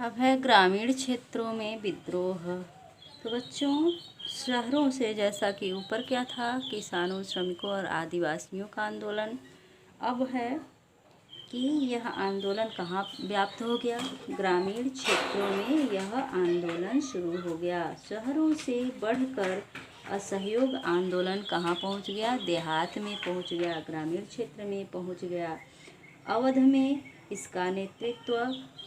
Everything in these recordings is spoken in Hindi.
अब है ग्रामीण क्षेत्रों में विद्रोह। तो बच्चों, शहरों से जैसा कि ऊपर क्या था, किसानों, श्रमिकों और आदिवासियों का आंदोलन, अब है कि यह आंदोलन कहाँ व्याप्त हो गया। ग्रामीण क्षेत्रों में यह आंदोलन शुरू हो गया। शहरों से बढ़कर असहयोग आंदोलन कहाँ पहुँच गया, देहात में पहुँच गया, ग्रामीण क्षेत्र में पहुँच गया। अवध में इसका नेतृत्व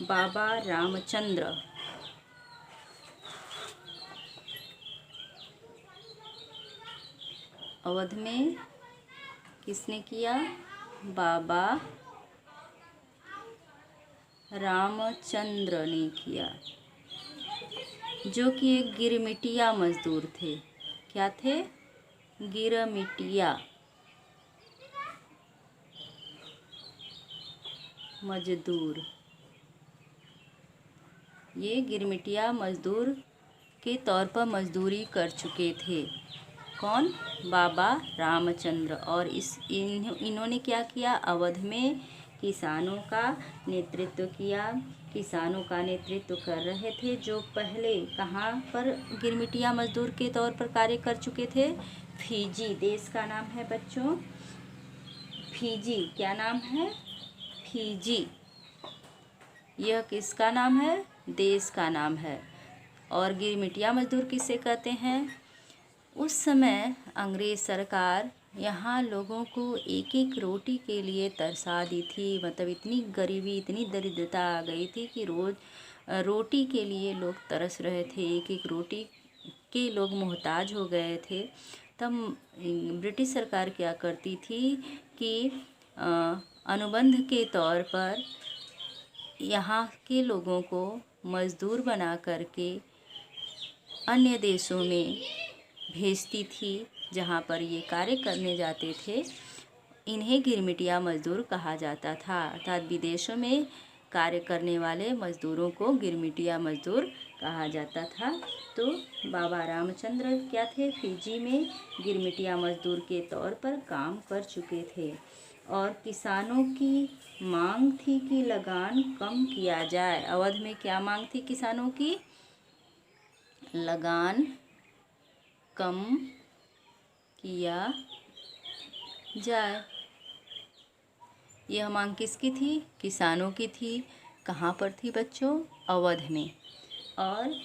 बाबा रामचंद्र अवध में किसने किया, बाबा रामचंद्र ने किया, जो कि एक गिरमिटिया मजदूर थे। क्या थे? गिरमिटिया मजदूर। ये गिरमिटिया मजदूर के तौर पर मजदूरी कर चुके थे। कौन? बाबा रामचंद्र। और इन्होंने क्या किया, अवध में किसानों का नेतृत्व किया। किसानों का नेतृत्व कर रहे थे जो पहले कहाँ पर गिरमिटिया मजदूर के तौर पर कार्य कर चुके थे। फिजी देश का नाम है बच्चों, फिजी। क्या नाम है? फिजी। यह किसका नाम है? देश का नाम है। और गिरमिटिया मजदूर किसे कहते हैं? उस समय अंग्रेज सरकार यहाँ लोगों को एक एक रोटी के लिए तरसा दी थी। मतलब इतनी गरीबी, इतनी दरिद्रता आ गई थी कि रोज रोटी के लिए लोग तरस रहे थे। एक एक रोटी के लोग मोहताज हो गए थे। तब ब्रिटिश सरकार क्या करती थी कि अनुबंध के तौर पर यहाँ के लोगों को मजदूर बना करके अन्य देशों में भेजती थी, जहाँ पर ये कार्य करने जाते थे। इन्हें गिरमिटिया मजदूर कहा जाता था। अर्थात विदेशों में कार्य करने वाले मजदूरों को गिरमिटिया मजदूर कहा जाता था। तो बाबा रामचंद्र क्या थे? फिजी में गिरमिटिया मजदूर के तौर पर काम कर चुके थे। और किसानों की मांग थी कि लगान कम किया जाए। अवध में क्या मांग थी किसानों की? लगान कम किया जाए। यह मांग किसकी थी? किसानों की थी। कहाँ पर थी बच्चों? अवध में। और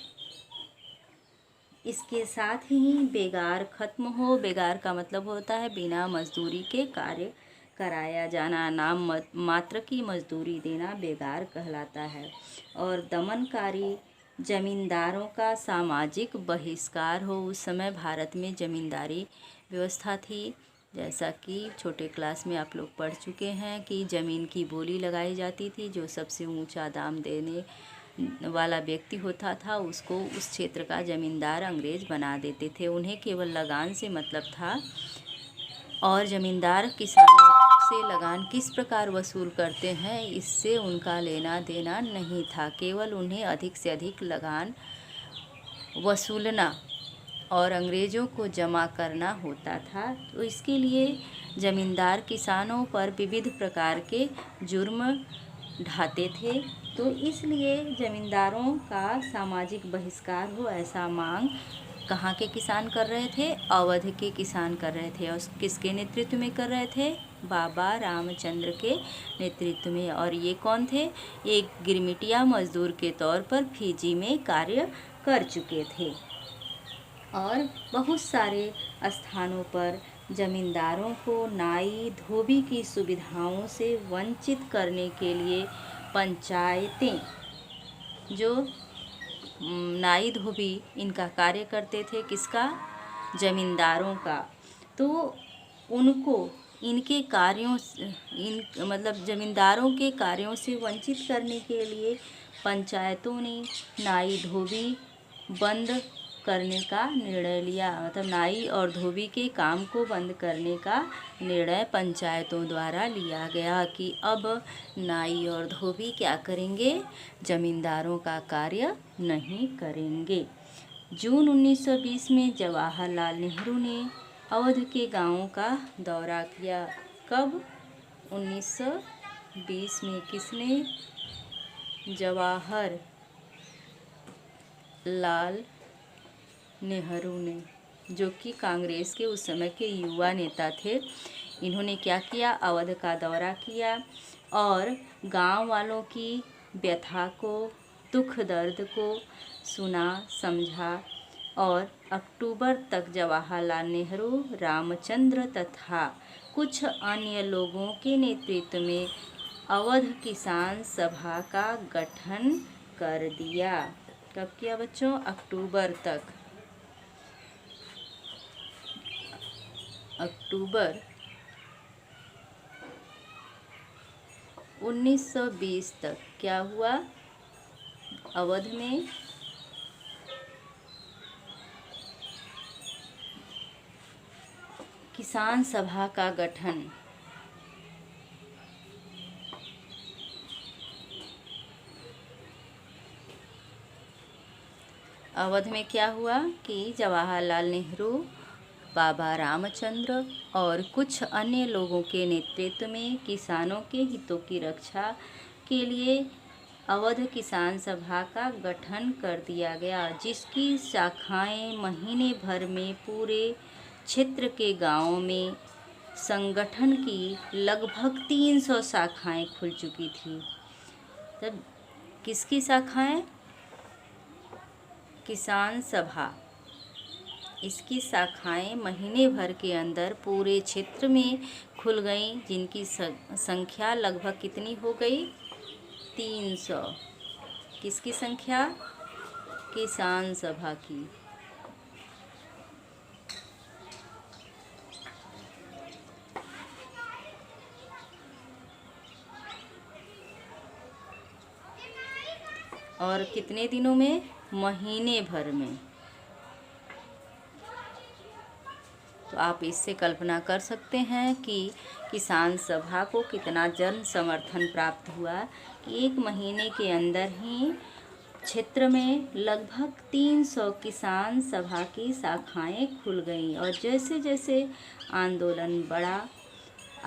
इसके साथ ही बेगार खत्म हो। बेगार का मतलब होता है बिना मजदूरी के कार्य कराया जाना। नाम मात्र की मजदूरी देना बेगार कहलाता है। और दमनकारी जमींदारों का सामाजिक बहिष्कार हो। उस समय भारत में जमींदारी व्यवस्था थी। जैसा कि छोटे क्लास में आप लोग पढ़ चुके हैं कि ज़मीन की बोली लगाई जाती थी। जो सबसे ऊंचा दाम देने वाला व्यक्ति होता था उसको उस क्षेत्र का ज़मींदार अंग्रेज बना देते थे। उन्हें केवल लगान से मतलब था। और ज़मींदार किसानों से लगान किस प्रकार वसूल करते हैं, इससे उनका लेना देना नहीं था। केवल उन्हें अधिक से अधिक लगान वसूलना और अंग्रेज़ों को जमा करना होता था। तो इसके लिए ज़मींदार किसानों पर विविध प्रकार के जुर्म ढाते थे। तो इसलिए ज़मींदारों का सामाजिक बहिष्कार हो, ऐसा मांग कहाँ के किसान कर रहे थे? अवध के किसान कर रहे थे। और किसके नेतृत्व में कर रहे थे? बाबा रामचंद्र के नेतृत्व में। और ये कौन थे? एक गिरमिटिया मजदूर के तौर पर फिजी में कार्य कर चुके थे। और बहुत सारे स्थानों पर जमींदारों को नाई धोबी की सुविधाओं से वंचित करने के लिए पंचायतें, जो नाई धोबी इनका कार्य करते थे, किसका? जमींदारों का। तो उनको इनके कार्यों मतलब जमींदारों के कार्यों से वंचित करने के लिए पंचायतों ने नाई धोबी बंद करने का निर्णय लिया। मतलब नाई और धोबी के काम को बंद करने का निर्णय पंचायतों द्वारा लिया गया कि अब नाई और धोबी क्या करेंगे? जमींदारों का कार्य नहीं करेंगे। जून 1920 में जवाहरलाल नेहरू ने अवध के गांवों का दौरा किया। कब? 1920 में। किसने? जवाहर लाल नेहरू ने, जो कि कांग्रेस के उस समय के युवा नेता थे, इन्होंने क्या किया, अवध का दौरा किया और गांव वालों की व्यथा को, दुख दर्द को सुना, समझा और अक्टूबर तक जवाहरलाल नेहरू, रामचंद्र तथा कुछ अन्य लोगों के नेतृत्व में अवध किसान सभा का गठन कर दिया। कब किया बच्चों? अक्टूबर तक। अक्टूबर 1920 तक क्या हुआ? अवध में किसान सभा का गठन। अवध में क्या हुआ कि जवाहरलाल नेहरू, बाबा रामचंद्र और कुछ अन्य लोगों के नेतृत्व में किसानों के हितों की रक्षा के लिए अवध किसान सभा का गठन कर दिया गया, जिसकी शाखाएं महीने भर में पूरे क्षेत्र के गांवों में संगठन की लगभग 300 शाखाएं खुल चुकी थी। तब किसकी शाखाएं? किसान सभा। इसकी शाखाएं महीने भर के अंदर पूरे क्षेत्र में खुल गईं, जिनकी संख्या लगभग कितनी हो गई? 300। किसकी संख्या? किसान सभा की। और कितने दिनों में? महीने भर में। तो आप इससे कल्पना कर सकते हैं कि किसान सभा को कितना जन समर्थन प्राप्त हुआ कि एक महीने के अंदर ही क्षेत्र में लगभग 300 किसान सभा की शाखाएं खुल गईं। और जैसे जैसे आंदोलन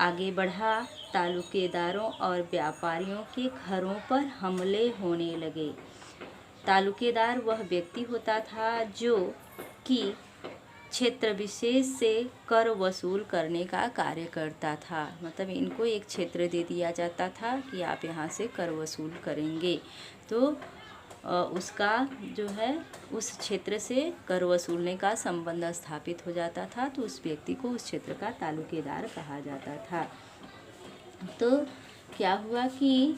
आगे बढ़ा, तालुकेदारों और व्यापारियों के घरों पर हमले होने लगे। तालुकेदार वह व्यक्ति होता था जो कि क्षेत्र विशेष से कर वसूल करने का कार्य करता था। मतलब इनको एक क्षेत्र दे दिया जाता था कि आप यहाँ से कर वसूल करेंगे, तो उसका जो है उस क्षेत्र से कर वसूलने का संबंध स्थापित हो जाता था, तो उस व्यक्ति को उस क्षेत्र का तालुकेदार कहा जाता था। तो क्या हुआ कि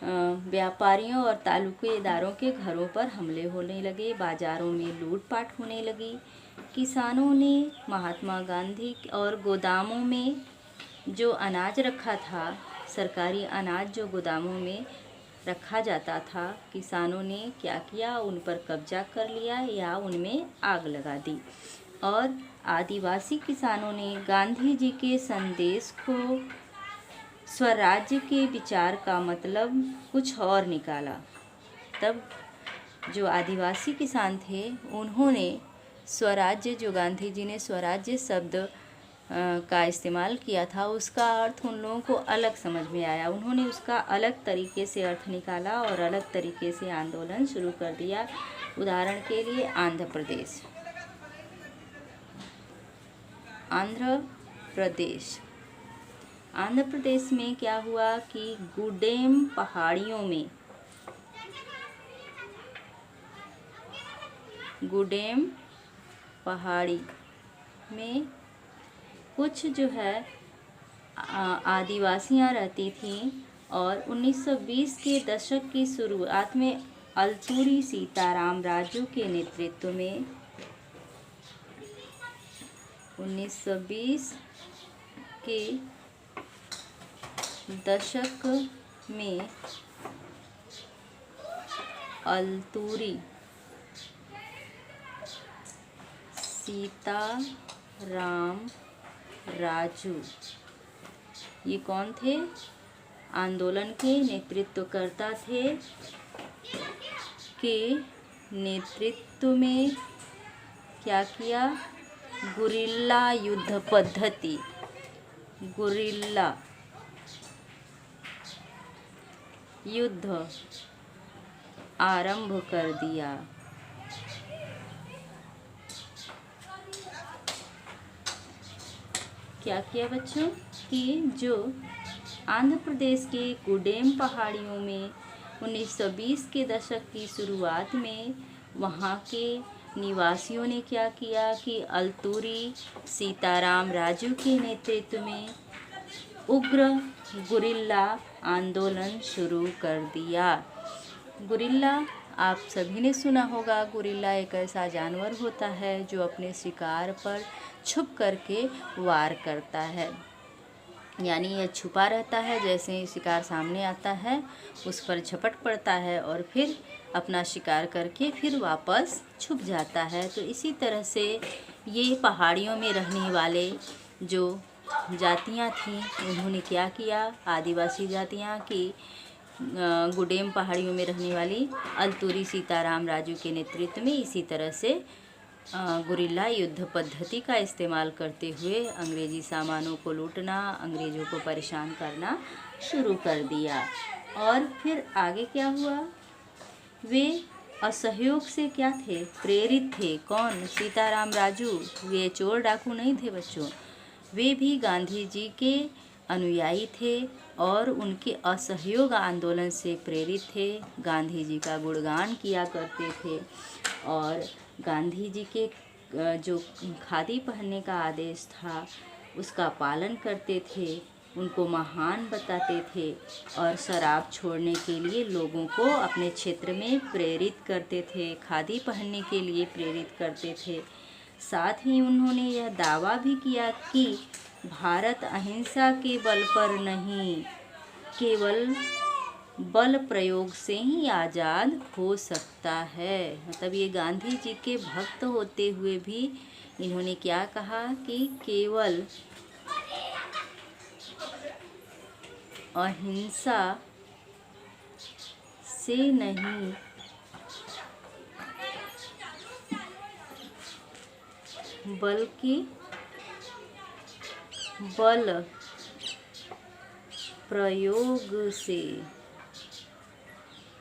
व्यापारियों और तालुकेदारों के घरों पर हमले होने लगे, बाज़ारों में लूटपाट होने लगी। किसानों ने महात्मा गांधी और गोदामों में जो अनाज रखा था, सरकारी अनाज जो गोदामों में रखा जाता था, किसानों ने क्या किया, उन पर कब्जा कर लिया या उनमें आग लगा दी। और आदिवासी किसानों ने गांधी जी के संदेश को, स्वराज्य के विचार का मतलब कुछ और निकाला। तब जो आदिवासी किसान थे, उन्होंने स्वराज्य, जो गांधी जी ने स्वराज्य शब्द का इस्तेमाल किया था, उसका अर्थ उन लोगों को अलग समझ में आया। उन्होंने उसका अलग तरीके से अर्थ निकाला और अलग तरीके से आंदोलन शुरू कर दिया। उदाहरण के लिए आंध्र प्रदेश। आंध्र प्रदेश में क्या हुआ कि गुडेम पहाड़ियों में, गुडेम पहाड़ी में कुछ जो है आदिवासियां रहती थीं और 1920 के दशक की शुरुआत में अल्तूरी सीताराम राजू के नेतृत्व में 1920 के दशक में अल्तूरी सीताराम राजू, ये कौन थे? आंदोलन के नेतृत्वकर्ता थे, के नेतृत्व में क्या किया? गुरिल्ला युद्ध पद्धति, गुरिल्ला युद्ध आरंभ कर दिया। क्या किया बच्चों कि जो आंध्र प्रदेश के गुडेम पहाड़ियों में 1920 के दशक की शुरुआत में वहाँ के निवासियों ने क्या किया कि अल्तूरी सीताराम राजू के नेतृत्व में उग्र गुरिल्ला आंदोलन शुरू कर दिया। गुरिल्ला आप सभी ने सुना होगा। गुरिल्ला एक ऐसा जानवर होता है जो अपने शिकार पर छुप करके वार करता है, यानी यह छुपा रहता है, जैसे ही शिकार सामने आता है उस पर झपट पड़ता है और फिर अपना शिकार करके फिर वापस छुप जाता है। तो इसी तरह से ये पहाड़ियों में रहने वाले जो जातियां थीं उन्होंने क्या किया, आदिवासी जातियां की गुडेम पहाड़ियों में रहने वाली अल्तूरी सीताराम राजू के नेतृत्व में इसी तरह से गुरिल्ला युद्ध पद्धति का इस्तेमाल करते हुए अंग्रेजी सामानों को लूटना, अंग्रेज़ों को परेशान करना शुरू कर दिया। और फिर आगे क्या हुआ, वे असहयोग से क्या थे, प्रेरित थे। कौन? सीताराम राजू। वे चोर डाकू नहीं थे बच्चों, वे भी गांधी जी के अनुयायी थे और उनके असहयोग आंदोलन से प्रेरित थे। गांधी जी का गुणगान किया करते थे और गांधी जी के जो खादी पहनने का आदेश था उसका पालन करते थे, उनको महान बताते थे और शराब छोड़ने के लिए लोगों को अपने क्षेत्र में प्रेरित करते थे, खादी पहनने के लिए प्रेरित करते थे। साथ ही उन्होंने यह दावा भी किया कि भारत अहिंसा के बल पर नहीं, केवल बल प्रयोग से ही आज़ाद हो सकता है। मतलब ये गांधी जी के भक्त होते हुए भी इन्होंने क्या कहा कि केवल अहिंसा से नहीं बल्कि बल प्रयोग से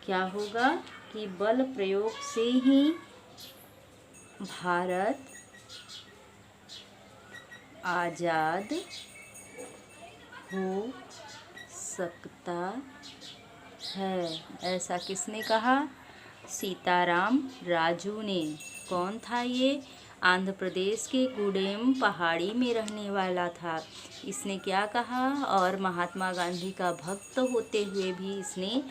क्या होगा कि बल प्रयोग से ही भारत आज़ाद हो सकता है। ऐसा किसने कहा? सीताराम राजू ने। कौन था ये? आंध्र प्रदेश के गुडेम पहाड़ी में रहने वाला था। इसने क्या कहा? और महात्मा गांधी का भक्त होते हुए भी इसने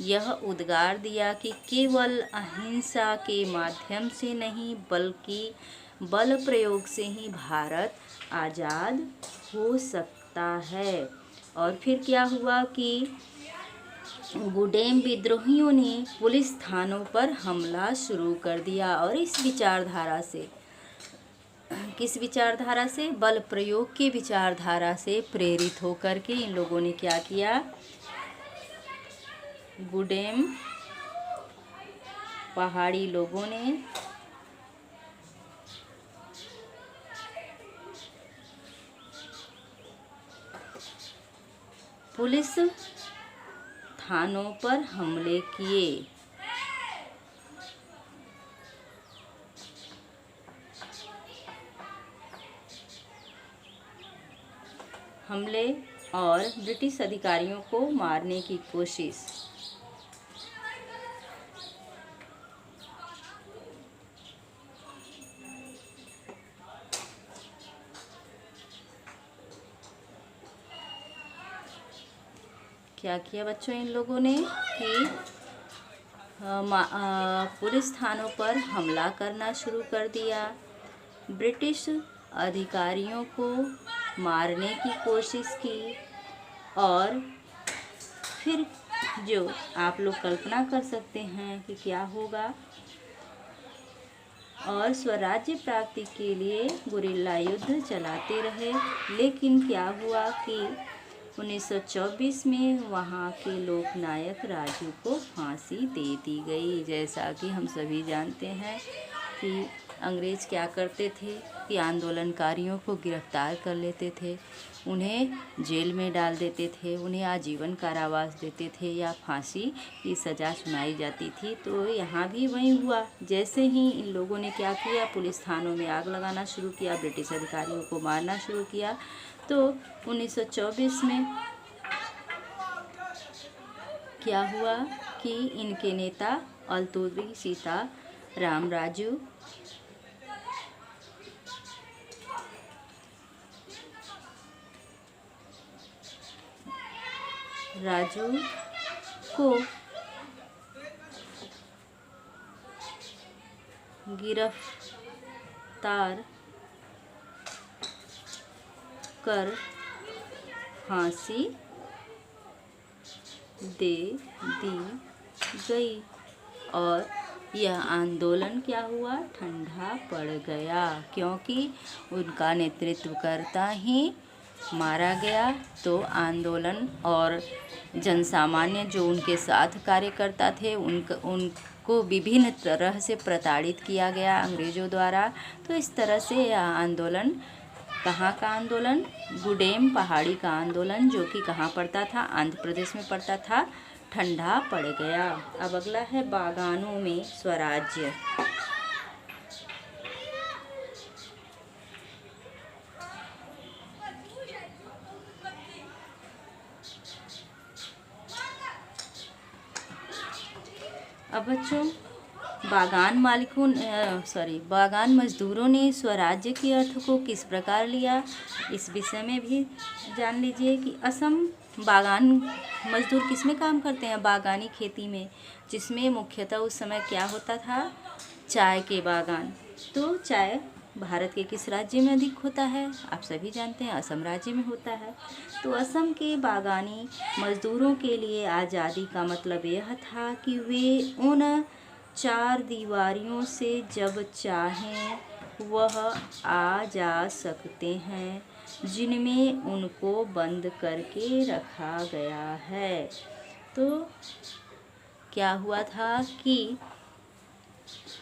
यह उद्गार दिया कि केवल अहिंसा के माध्यम से नहीं बल्कि बल प्रयोग से ही भारत आज़ाद हो सकता है। और फिर क्या हुआ कि गुडेम विद्रोहियों ने पुलिस थानों पर हमला शुरू कर दिया और इस विचारधारा से, किस विचारधारा से? बल प्रयोग की विचारधारा से प्रेरित होकर के इन लोगों ने क्या किया, गुडेम पहाड़ी लोगों ने पुलिस थानों पर हमले किए। और ब्रिटिश अधिकारियों को मारने की कोशिश। क्या किया बच्चों इन लोगों ने कि पुलिस थानों पर हमला करना शुरू कर दिया, ब्रिटिश अधिकारियों को मारने की कोशिश की और फिर जो आप लोग कल्पना कर सकते हैं कि क्या होगा। और स्वराज्य प्राप्ति के लिए गुरिल्ला युद्ध चलाते रहे, लेकिन क्या हुआ कि 1924 में वहाँ के लोकनायक राजू को फांसी दे दी गई। जैसा कि हम सभी जानते हैं कि अंग्रेज़ क्या करते थे कि आंदोलनकारियों को गिरफ्तार कर लेते थे, उन्हें जेल में डाल देते थे, उन्हें आजीवन कारावास देते थे या फांसी की सज़ा सुनाई जाती थी। तो यहाँ भी वही हुआ। जैसे ही इन लोगों ने क्या किया, पुलिस थानों में आग लगाना शुरू किया, ब्रिटिश अधिकारियों को मारना शुरू किया, तो 1924 में क्या हुआ कि इनके नेता अल्तुरी सीता रामराजू को गिरफ्तार कर फांसी दे दी गई और यह आंदोलन क्या हुआ, ठंडा पड़ गया, क्योंकि उनका नेतृत्वकर्ता ही मारा गया। तो आंदोलन और जनसामान्य जो उनके साथ कार्यकर्ता थे उनको विभिन्न तरह से प्रताड़ित किया गया अंग्रेज़ों द्वारा। तो इस तरह से यह आंदोलन, कहाँ का आंदोलन, गुडेम पहाड़ी का आंदोलन, जो कि कहाँ पड़ता था, आंध्र प्रदेश में पड़ता था, ठंडा पड़ गया। अब अगला है बागानों में स्वराज्य। अब बच्चों, बागान मजदूरों ने स्वराज्य के अर्थ को किस प्रकार लिया, इस विषय में भी जान लीजिए कि असम बागान मजदूर किस में काम करते हैं, बागानी खेती में, जिसमें मुख्यतः उस समय क्या होता था, चाय के बागान। तो चाय भारत के किस राज्य में अधिक होता है, आप सभी जानते हैं, असम राज्य में होता है। तो असम के बागानी मजदूरों के लिए आज़ादी का मतलब यह था कि वे उन चार दीवारियों से जब चाहें वह आ जा सकते हैं जिनमें उनको बंद करके रखा गया है। तो क्या हुआ था कि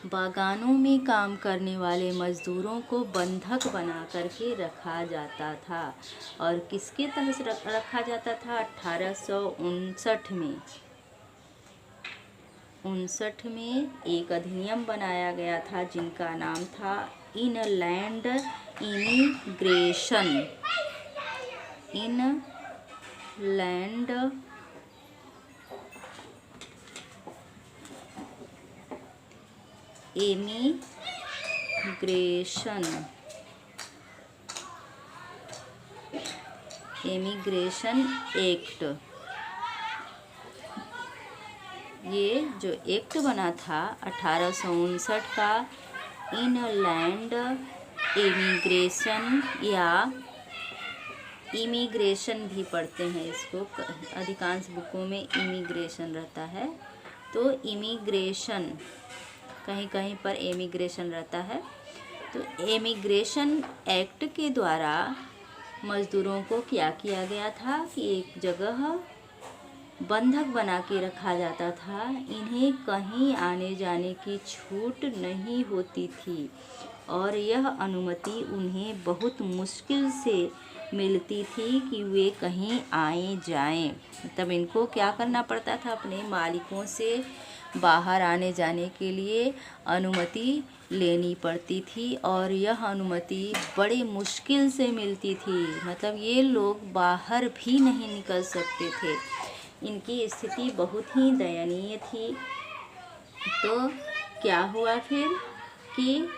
बागानों में काम करने वाले मजदूरों को बंधक बना करके रखा जाता था। और किसके तहत रखा जाता था, 1859 में 59 में एक अधिनियम बनाया गया था जिनका नाम था इनलैंड इमिग्रेशन इमिग्रेशन एक्ट। ये जो एक्ट बना था 1859 का, इनलैंड इमिग्रेशन या इमिग्रेशन भी पढ़ते हैं इसको, अधिकांश बुकों में इमिग्रेशन रहता है। तो इमिग्रेशन, कहीं कहीं पर इमिग्रेशन रहता है। तो इमिग्रेशन एक्ट के द्वारा मज़दूरों को क्या किया गया था कि एक जगह बंधक बना के रखा जाता था, इन्हें कहीं आने जाने की छूट नहीं होती थी और यह अनुमति उन्हें बहुत मुश्किल से मिलती थी कि वे कहीं आए जाएं। तब इनको क्या करना पड़ता था, अपने मालिकों से बाहर आने जाने के लिए अनुमति लेनी पड़ती थी और यह अनुमति बड़े मुश्किल से मिलती थी। मतलब ये लोग बाहर भी नहीं निकल सकते थे, इनकी स्थिति बहुत ही दयनीय थी। तो क्या हुआ फिर कि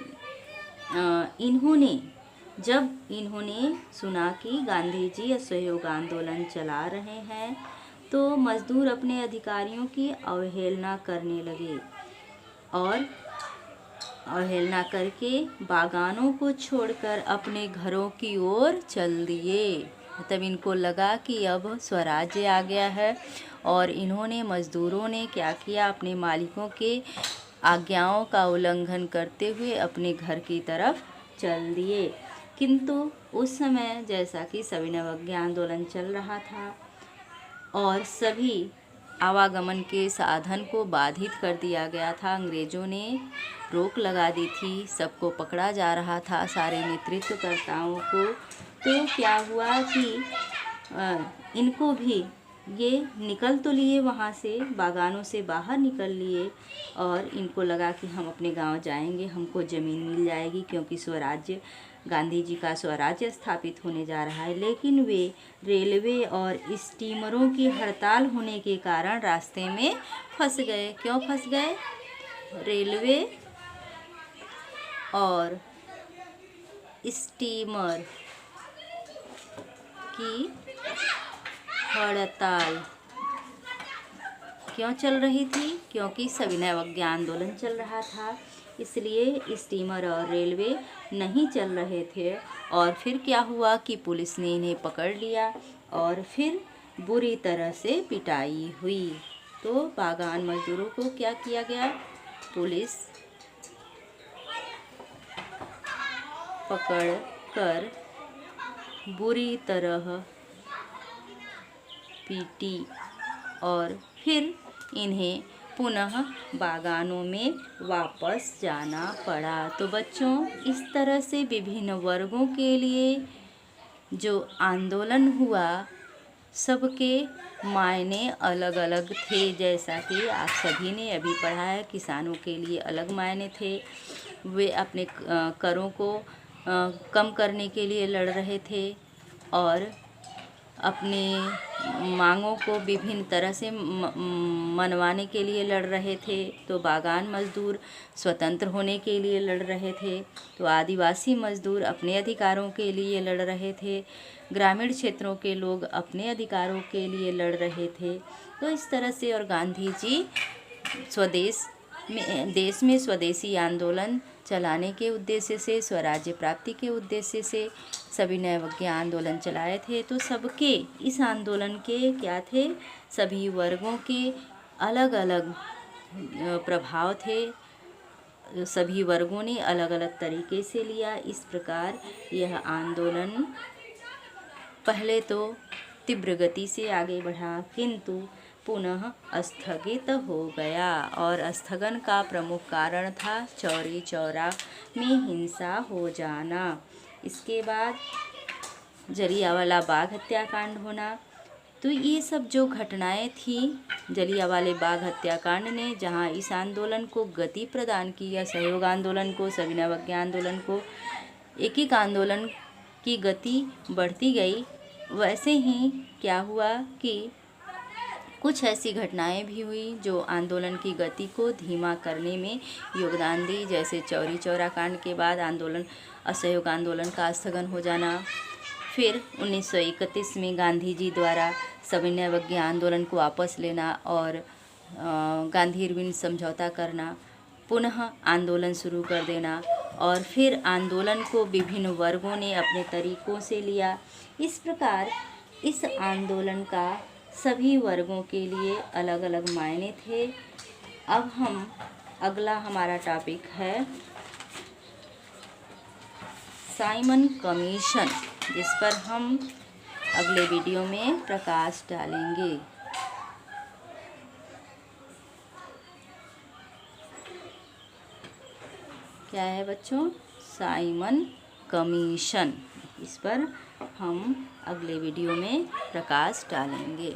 जब इन्होंने सुना कि गांधी जी असहयोग आंदोलन चला रहे हैं, तो मज़दूर अपने अधिकारियों की अवहेलना करने लगे और अवहेलना करके बागानों को छोड़कर अपने घरों की ओर चल दिए। तब इनको लगा कि अब स्वराज्य आ गया है और इन्होंने, मज़दूरों ने क्या किया, अपने मालिकों के आज्ञाओं का उल्लंघन करते हुए अपने घर की तरफ चल दिए। किंतु उस समय जैसा कि सविनय अवज्ञा आंदोलन चल रहा था और सभी आवागमन के साधन को बाधित कर दिया गया था, अंग्रेज़ों ने रोक लगा दी थी, सबको पकड़ा जा रहा था, सारे नेतृत्वकर्ताओं को। तो क्या हुआ कि इनको भी ये निकल तो लिए, वहाँ से बागानों से बाहर निकल लिए और इनको लगा कि हम अपने गांव जाएंगे, हमको ज़मीन मिल जाएगी, क्योंकि स्वराज्य गांधी जी का स्वराज्य स्थापित होने जा रहा है, लेकिन वे रेलवे और स्टीमरों की हड़ताल होने के कारण रास्ते में फंस गए। क्यों फंस गए? रेलवे और स्टीमर की हड़ताल क्यों चल रही थी? क्योंकि सविनय अवज्ञा आंदोलन चल रहा था, इसलिए स्टीमर और रेलवे नहीं चल रहे थे। और फिर क्या हुआ कि पुलिस ने इन्हें पकड़ लिया और फिर बुरी तरह से पिटाई हुई। तो बागान मजदूरों को क्या किया गया? पुलिस पकड़ कर बुरी तरह पीटी और फिर इन्हें पुनः बागानों में वापस जाना पड़ा। तो बच्चों, इस तरह से विभिन्न वर्गों के लिए जो आंदोलन हुआ, सबके मायने अलग अलग थे। जैसा कि आप सभी ने अभी पढ़ा है, किसानों के लिए अलग मायने थे। वे अपने करों को कम करने के लिए लड़ रहे थे और अपने मांगों को विभिन्न तरह से मनवाने के लिए लड़ रहे थे। तो बागान मजदूर स्वतंत्र होने के लिए लड़ रहे थे, तो आदिवासी मजदूर अपने अधिकारों के लिए लड़ रहे थे, ग्रामीण क्षेत्रों के लोग अपने अधिकारों के लिए लड़ रहे थे। तो इस तरह से और गांधी जी देश में स्वदेशी आंदोलन चलाने के उद्देश्य से, स्वराज्य प्राप्ति के उद्देश्य से सविनय अवज्ञा आंदोलन चलाए थे। तो सबके इस आंदोलन के क्या थे? सभी वर्गों के अलग अलग प्रभाव थे। सभी वर्गों ने अलग अलग तरीके से लिया। इस प्रकार यह आंदोलन पहले तो तीव्र गति से आगे बढ़ा, किंतु पुनः स्थगित हो गया। और स्थगन का प्रमुख कारण था चौरी चौरा में हिंसा हो जाना। इसके बाद जलियांवाला बाग हत्याकांड होना। तो ये सब जो घटनाएं थी जलियांवाला बाग हत्याकांड ने, जहां इस आंदोलन को गति प्रदान किया, सहयोग आंदोलन को, सविनय अवज्ञा आंदोलन को, एक एक आंदोलन की गति बढ़ती गई। वैसे ही क्या हुआ कि कुछ ऐसी घटनाएं भी हुई जो आंदोलन की गति को धीमा करने में योगदान दी। जैसे चौरी चौरा कांड के बाद असहयोग आंदोलन का स्थगन हो जाना, फिर 1931 में गांधी जी द्वारा सविनय अवज्ञा आंदोलन को वापस लेना और गांधी इरविन समझौता करना, पुनः आंदोलन शुरू कर देना, और फिर आंदोलन को विभिन्न वर्गों ने अपने तरीकों से लिया। इस प्रकार इस आंदोलन का सभी वर्गों के लिए अलग अलग मायने थे। अब अगला हमारा टॉपिक है साइमन कमीशन, जिस पर हम अगले वीडियो में प्रकाश डालेंगे। क्या है बच्चों? Simon commission. इस पर हम अगले वीडियो में प्रकाश डालेंगे।